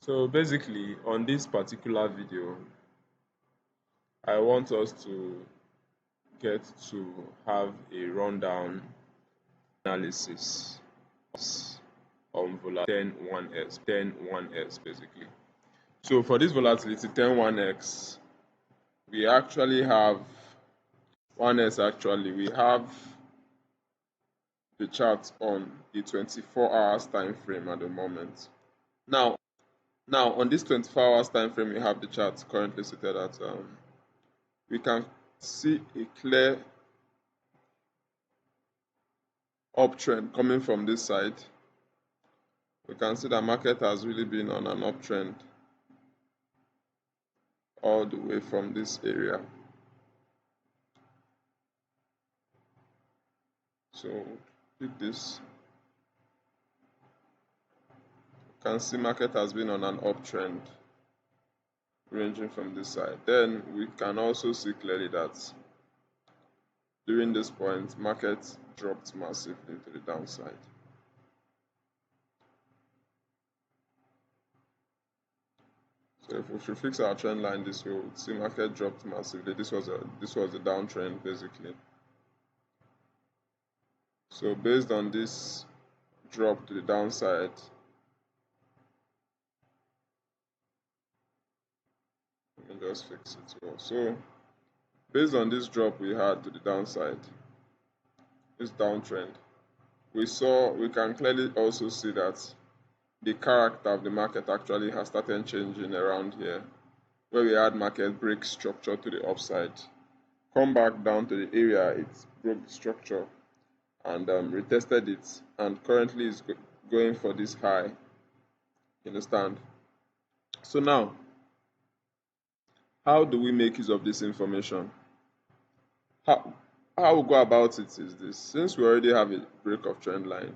So basically, on this particular video, I want us to get to have a rundown analysis on volatility 10-1x basically. So for this volatility 10-1x, we actually have 1s we have the chart on the 24 hours time frame at the moment. Now on this 24 hours time frame, we have the chart currently seated at we can see a clear uptrend coming from this side. We can see that market has really been on an uptrend all the way from this area. So pick this. You can see market has been on an uptrend ranging from this side. Then we can also see clearly that during this point, market dropped massively to the downside. So if we should fix our trend line this way, we would see market dropped massively. This was a downtrend basically. So based on this drop to the downside, let me just fix it well. So based on this drop we had to the downside, this downtrend, we can clearly also see that the character of the market actually has started changing around here, where we had market break structure to the upside, come back down to the area it broke the structure, and retested it, and currently is going for this high. You understand? So now, how do we make use of this information? How we go about it is this: since we already have a break of trend line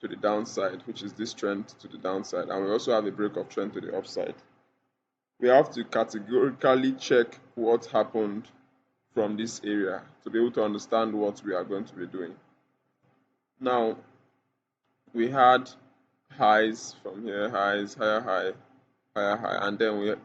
to the downside, which is this trend to the downside, and we also have a break of trend to the upside, we have to categorically check what happened from this area to be able to understand what we are going to be doing. Now, we had highs from here, highs, higher high, and then we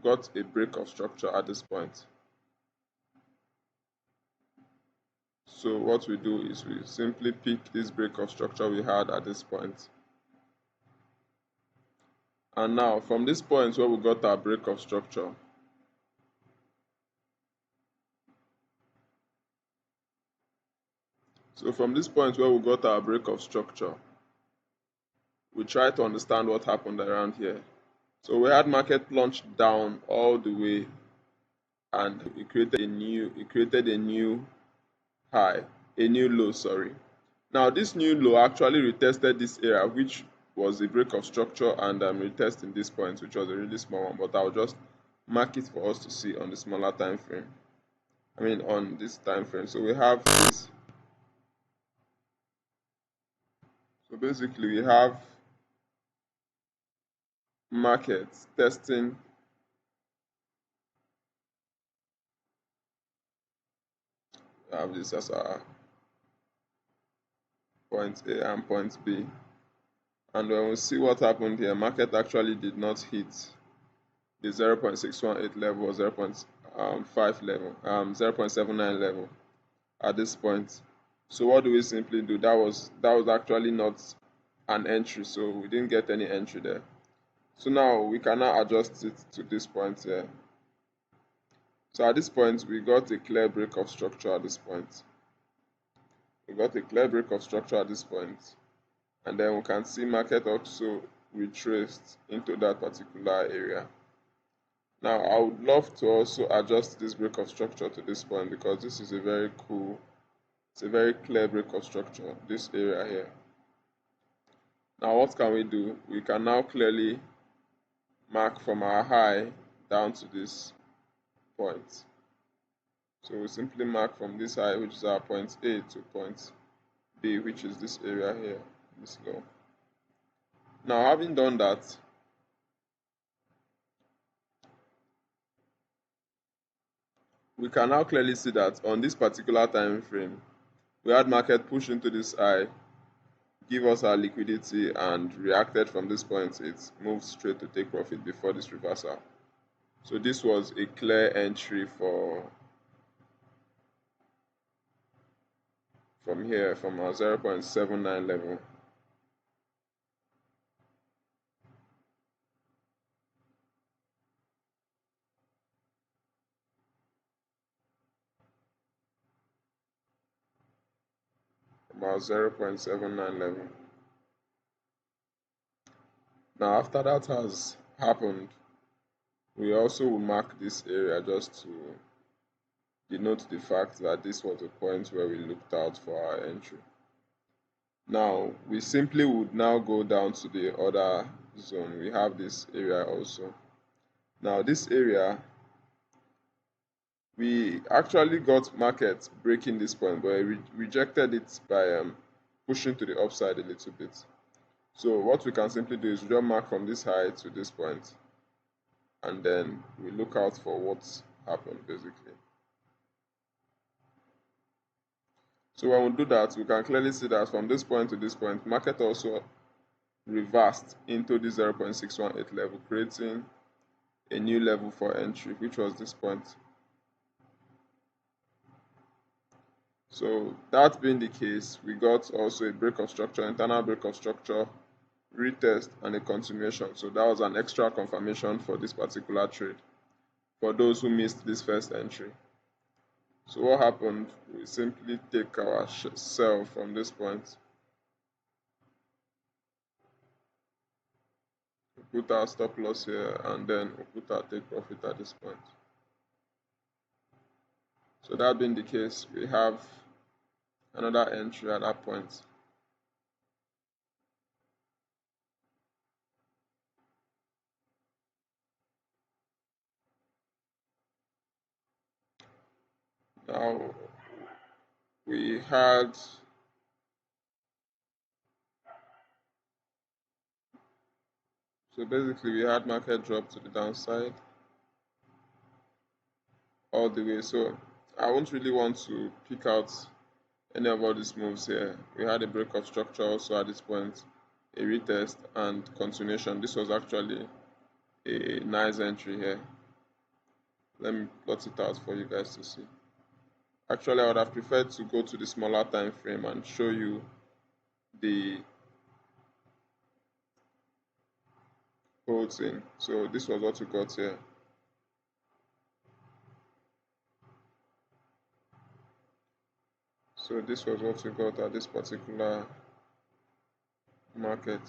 got a break of structure at this point. So what we do is we simply pick this break of structure we had at this point. And now from this point where we got our break of structure, so from this point where we got our break of structure, we try to understand what happened around here. So we had market plunge down all the way, and it created a new high, a new low, sorry. Now this new low actually retested this area, which was a break of structure, and retesting this point, which was a really small one, but I'll just mark it for us to see on the smaller time frame. On this time frame. So we have this. So basically we have markets testing this as our point A and point B. And when we see what happened here, market actually did not hit the 0.618 level or 0.5 level, 0.79 level at this point. So what do we simply do? That was actually not an entry, so we didn't get any entry there. So now we can now adjust it to this point here. So at this point, we got a clear break of structure at this point. We got a clear break of structure at this point. And then we can see market also retraced into that particular area. Now, I would love to also adjust this break of structure to this point, because this is a very cool, it's a very clear break of structure, this area here. Now, what can we do? We can now clearly mark from our high down to this point. So we simply mark from this high, which is our point A, to point B, which is this area here, this low. Now, having done that, we can now clearly see that on this particular time frame, we had market push into this high, give us our liquidity and reacted from this point, it moved straight to take profit before this reversal. So this was a clear entry for from here, from our 0.79 level. From our 0.79 level. Now after that has happened, we also will mark this area just to denote the fact that this was a point where we looked out for our entry. Now we simply would now go down to the other zone. We have this area also. Now this area, we actually got market breaking this point, but it rejected it by pushing to the upside a little bit. So what we can simply do is we just mark from this high to this point, and then we look out for what's happened basically. So when we do that, we can clearly see that from this point to this point, market also reversed into the 0.618 level, creating a new level for entry, which was this point. So that being the case, we got also a break of structure, internal break of structure, retest, and a continuation. So that was an extra confirmation for this particular trade for those who missed this first entry. So what happened? We simply take our sell from this point. We put our stop loss here, and then we put our take profit at this point. So that being the case, we have another entry at that point. Now we had basically we had market drop to the downside all the way. So I won't really want to pick out any of all these moves here. We had a break of structure also at this point, a retest and continuation. This was actually a nice entry here. Let me plot it out for you guys to see. Actually, I would have preferred to go to the smaller time frame and show you the whole thing. So this was what we got here. So this was what we got at this particular market.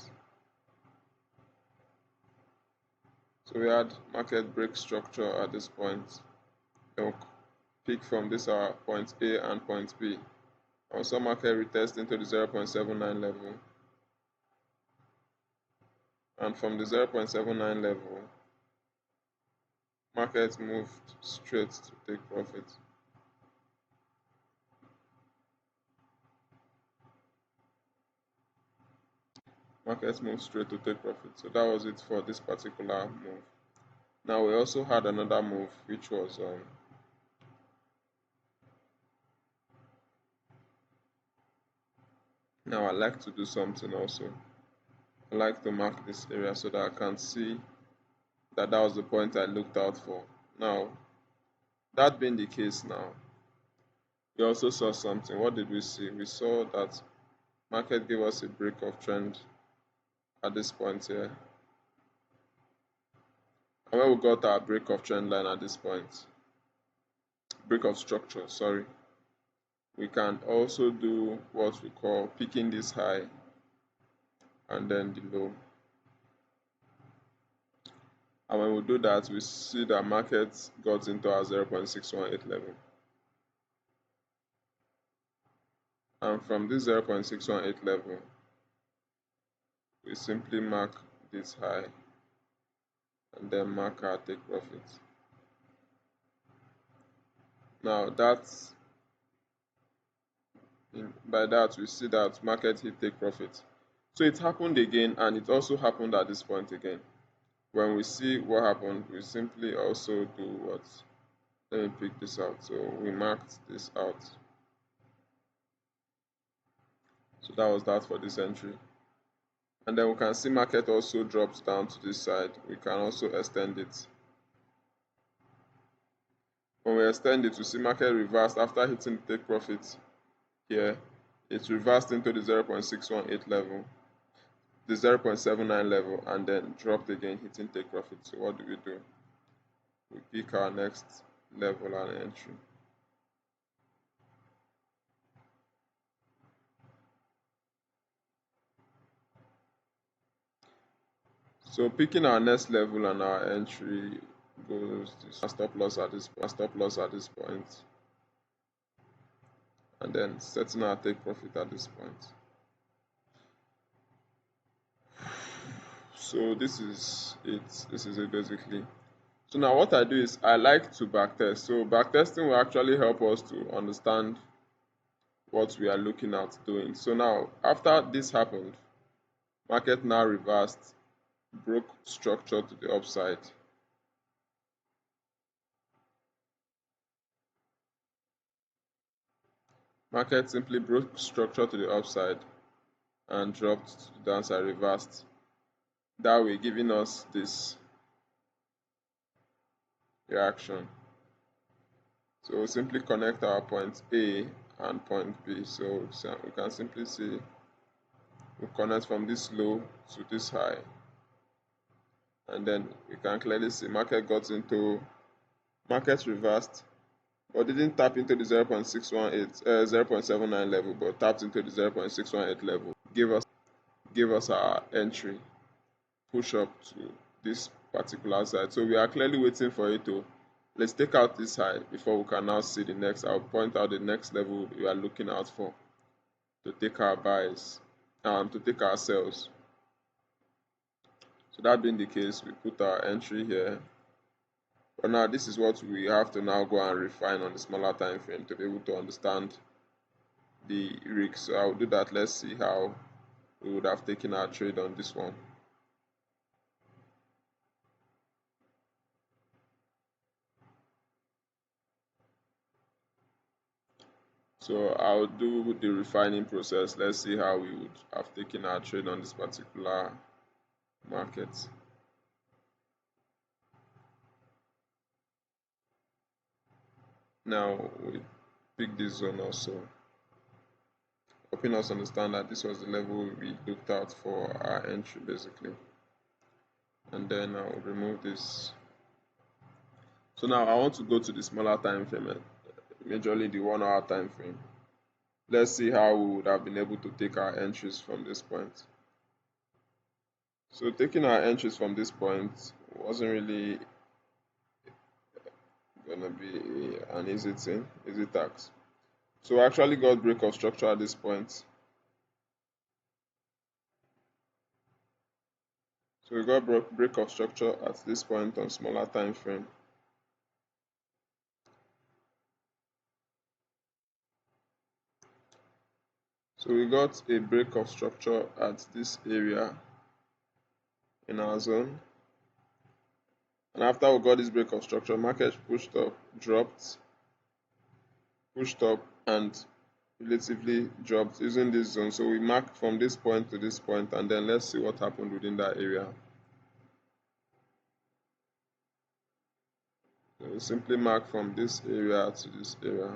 So we had market break structure at this point. Then we'll pick from this our point A and point B. Also market retest into the 0.79 level. And from the 0.79 level, market moved straight to take profit. Market moved straight to take profit. So that was it for this particular move. Now we also had another move, which was now I like to do something also. I like to mark this area so that I can see that that was the point I looked out for. Now, that being the case now, we also saw something. What did we see? We saw that market gave us a break of trend at this point here. And when we got our break of trend line at this point, break of structure, sorry, we can also do what we call picking this high and then the low. And when we do that, we see that market got into our 0.618 level. And from this 0.618 level, we simply mark this high and then mark our take profit. Now by that we see that market hit take profit. So it happened again, and it also happened at this point again. When we see what happened, we simply also do what? Let me pick this out. So we marked this out. So that was that for this entry. And then we can see market also dropped down to this side. We can also extend it. When we extend it, we see market reversed after hitting the take profit here. It reversed into the 0.618 level, the 0.79 level, and then dropped again, hitting take profit. So what do? We pick our next level and entry. So picking our next level and our entry goes to stop loss at this point, and then setting our take profit at this point. So this is it. This is it basically. So now what I do is I like to backtest. So backtesting will actually help us to understand what we are looking at doing. So now after this happened, market now reversed, broke structure to the upside. Market simply broke structure to the upside and dropped to the downside, reversed. That way giving us this reaction. So we simply connect our point A and point B. So we can simply see we connect from this low to this high. And then we can clearly see market reversed, but didn't tap into the 0.79 level, but tapped into the 0.618 level. Give us our entry, push up to this particular side. So we are clearly waiting for it to, let's take out this high before we can now see the next. I'll point out the next level we are looking out for to take our buys, to take our sells. So that being the case, we put our entry here. But now this is what we have to now go and refine on the smaller time frame to be able to understand the risk. So I'll do that. Let's see how we would have taken our trade on this one. So I'll do the refining process. Let's see how we would have taken our trade on this particular market. Now we pick this zone also, helping us understand that this was the level we looked out for our entry basically. And then I'll remove this. So now I want to go to the smaller time frame, majorly the 1 hour time frame. Let's see how we would have been able to take our entries from this point. So taking our entries from this point wasn't really gonna be an easy thing, easy task. So we actually got break of structure at this point. So we got break of structure at this point on smaller time frame. So we got a break of structure at this area in our zone. And after we got this break of structure, market pushed up, dropped, pushed up, and relatively dropped using this zone. So we mark from this point to this point, and then let's see what happened within that area. So we simply mark from this area to this area.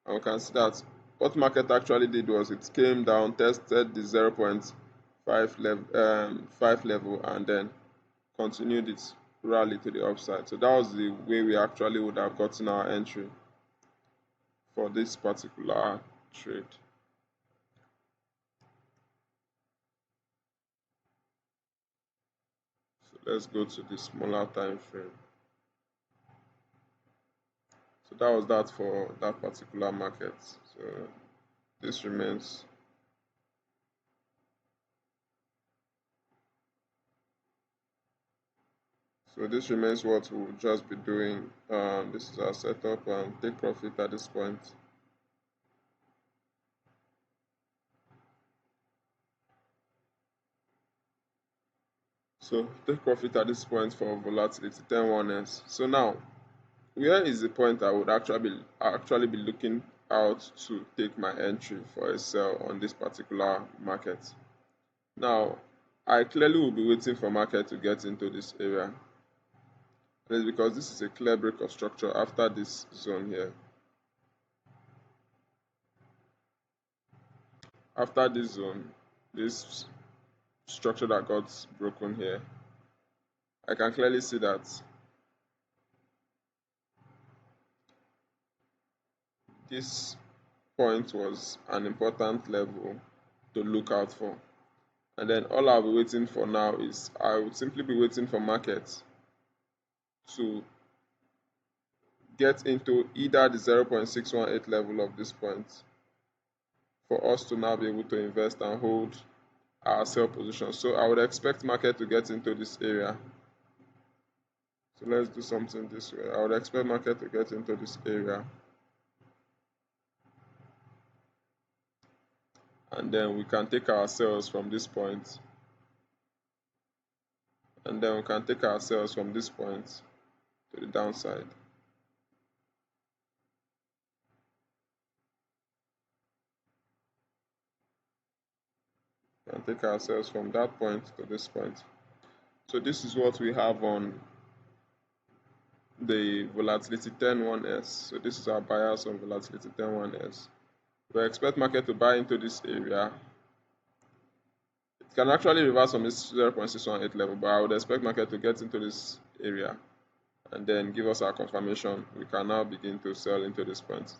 And we can see that what market actually did was it came down, tested the 0.5 level, and then continued its rally to the upside. So that was the way we actually would have gotten our entry for this particular trade. So let's go to the smaller time frame. So that was that for that particular market. So this remains. So this remains what we'll just be doing. This is our setup and take profit at this point. So take profit at this point for volatility 10-1s. So now, where is the point I would actually be looking out to take my entry for a sell on this particular market. Now, I clearly will be waiting for market to get into this area. And it's because this is a clear break of structure after this zone here. After this zone, this structure that got broken here, I can clearly see that this point was an important level to look out for. And then all I'll be waiting for now is I would simply be waiting for market to get into either the 0.618 level of this point for us to now be able to invest and hold our sell position. So I would expect market to get into this area. So let's do something this way. I would expect market to get into this area. And then we can take our sales from this point. And then we can take our sales from this point to the downside. And take our sales from that point to this point. So this is what we have on the volatility 10-1S. So this is our bias on volatility 10-1S. We expect market to buy into this area. It can actually reverse from this 0.618 level, but I would expect market to get into this area and then give us our confirmation. We can now begin to sell into this point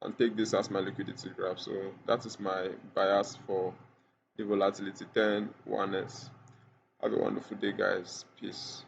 and take this as my liquidity graph. So that is my bias for the volatility 10-1S. Have a wonderful day, guys. Peace.